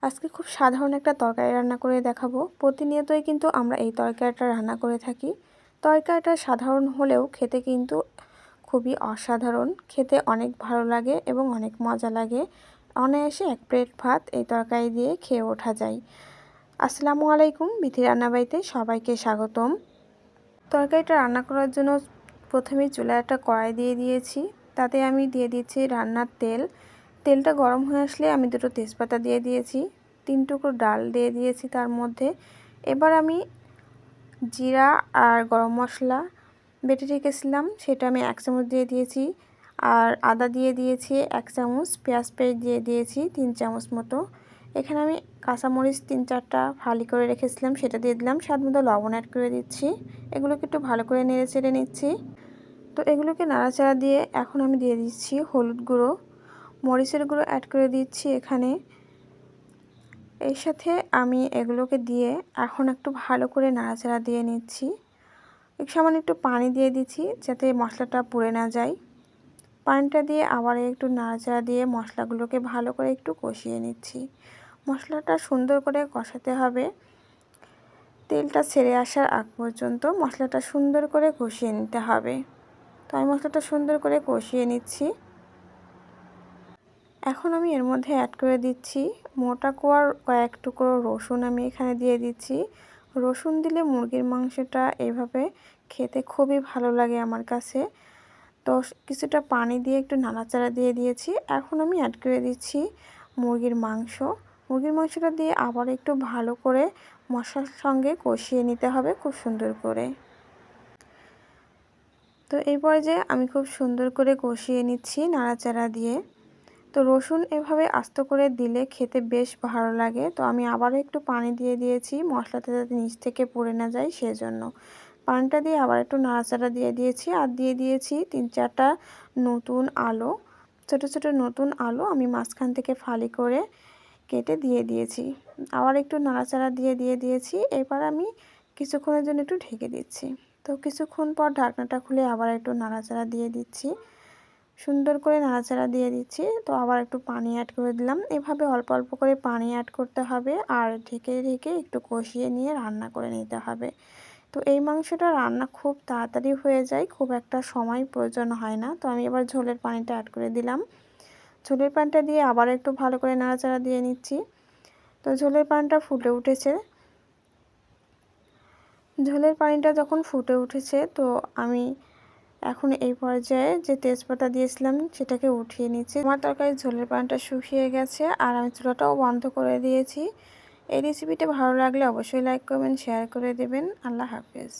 আজকে খুব সাধারণ একটা তরকারি রান্না করে দেখাবো। প্রতিনিয়তই কিন্তু আমরা এই তরকারিটা রান্না করে থাকি। তরকারিটা সাধারণ হলেও খেতে কিন্তু খুবই অসাধারণ। খেতে অনেক ভালো লাগে এবং অনেক মজা লাগে। অনায়াসে এক প্লেট ভাত এই তরকারি দিয়ে খেয়ে ওঠা যায়। আসসালামু আলাইকুম, বিথি রান্নাবাড়িতে সবাইকে স্বাগতম। তরকারিটা রান্না করার জন্য প্রথমেই চুলায় একটা কড়াই দিয়ে দিয়েছি। তাতে আমি দিয়ে দিচ্ছি রান্নার তেল। তেলটা গরম হয়ে আসলে আমি দুটো তেজপাতা দিয়ে দিয়েছি, 3 টুকরো ডাল দিয়ে দিয়েছি তার মধ্যে। এবার আমি জিরা আর গরম মশলা বেটে রেখেছিলাম সেটা আমি 1 চামচ দিয়ে দিয়েছি, আর আদা দিয়ে দিয়েছি 1 চামচ, পেঁয়াজ পেস্ট দিয়ে দিয়েছি 3 চামচ মতো। এখানে আমি কাঁচামরিচ 3-4টা ফালি করে রেখেছিলাম সেটা দিয়ে দিলাম, স্বাদ মতো লবণ অ্যাড করে দিচ্ছি। এগুলোকে একটু ভালো করে নেড়ে চেড়ে নিচ্ছি। তো এগুলোকে নাড়াচাড়া দিয়ে এখন আমি দিয়ে দিচ্ছি হলুদ গুঁড়ো, মরিচের গুঁড়ো অ্যাড করে দিচ্ছি এখানে। এর সাথে আমি এগুলোকে দিয়ে এখন একটু ভালো করে নাড়াচাড়া দিয়ে নিচ্ছি। সামান্য একটু পানি দিয়ে দিচ্ছি যাতে মশলাটা পুড়ে না যায়। পানিটা দিয়ে আবার একটু নাড়াচাড়া দিয়ে মশলাগুলোকে ভালো করে একটু কষিয়ে নিচ্ছি। মশলাটা সুন্দর করে কষাতে হবে, তেলটা ছেড়ে আসার আগ পর্যন্ত মশলাটা সুন্দর করে কষিয়ে নিতে হবে। তো আমি মশলাটা সুন্দর করে কষিয়ে নিচ্ছি। এখন আমি এর মধ্যে অ্যাড করে দিচ্ছি মোটা কোয়ার কয়েক টুকরো রসুন আমি এখানে দিয়ে দিচ্ছি। রসুন দিলে মুরগির মাংসটা এভাবে খেতে খুবই ভালো লাগে আমার কাছে। তো কিছুটা পানি দিয়ে একটু নাড়াচাড়া দিয়ে দিয়েছি। এখন আমি অ্যাড করে দিচ্ছি মুরগির মাংস। মুরগির মাংসটা দিয়ে আবার একটু ভালো করে মশলার সঙ্গে কষিয়ে নিতে হবে খুব সুন্দর করে। তো এই পর্যায়ে আমি খুব সুন্দর করে কষিয়ে নিচ্ছি নাড়াচাড়া দিয়ে। তো রসুন এভাবে আস্ত করে দিলে খেতে বেশ ভালো লাগে। তো আমি আবারও একটু পানি দিয়ে দিয়েছি মশলাটা যাতে নিচ থেকে পুড়ে না যায় সেজন্য। পানিটা দিয়ে আবার একটু নাড়াচাড়া দিয়ে দিয়েছি, আর দিয়ে দিয়েছি 3-4টা নতুন আলু। ছোট ছোট নতুন আলু আমি মাঝখান থেকে ফালি করে কেটে দিয়ে দিয়েছি। আবার একটু নাড়াচাড়া দিয়ে দিয়েছি। এবার আমি কিছুক্ষণের জন্য একটু ঢেকে দিচ্ছি। তো কিছুক্ষণ পর ঢাকনাটা খুলে আবার একটু নাড়াচাড়া দিয়ে দিচ্ছি, সুন্দর করে নাড়াচাড়া দিয়ে দিচ্ছি। তো আবার একটু পানি অ্যাড করে দিলাম। এভাবে অল্প অল্প করে পানি অ্যাড করতে হবে আর ঢেকে ঢেকে একটু কষিয়ে নিয়ে রান্না করে নিতে হবে। তো এই মাংসটা রান্না খুব তাড়াতাড়ি হয়ে যায়, খুব একটা সময় প্রয়োজন হয় না। তো আমি এবার ঝোলের পানিটা অ্যাড করে দিলাম। ঝোলের পানিটা দিয়ে আবার একটু ভালো করে নাড়াচাড়া দিয়ে নিচ্ছি। তো ঝোলের পানিটা ফুটে উঠেছে। ঝোলের পানিটা যখন ফুটে উঠেছে তো আমি এখন এই পর্যায়ে যে তেজপাতা দিয়েছিলাম সেটাকে উঠিয়ে নিচ্ছি। আমার তরকারির ঝোলের পানিটা শুকিয়ে গেছে আর আমি চুলাটাও বন্ধ করে দিয়েছি। এই রেসিপিটা ভালো লাগলে অবশ্যই লাইক করবেন, শেয়ার করে দেবেন। আল্লাহ হাফেজ।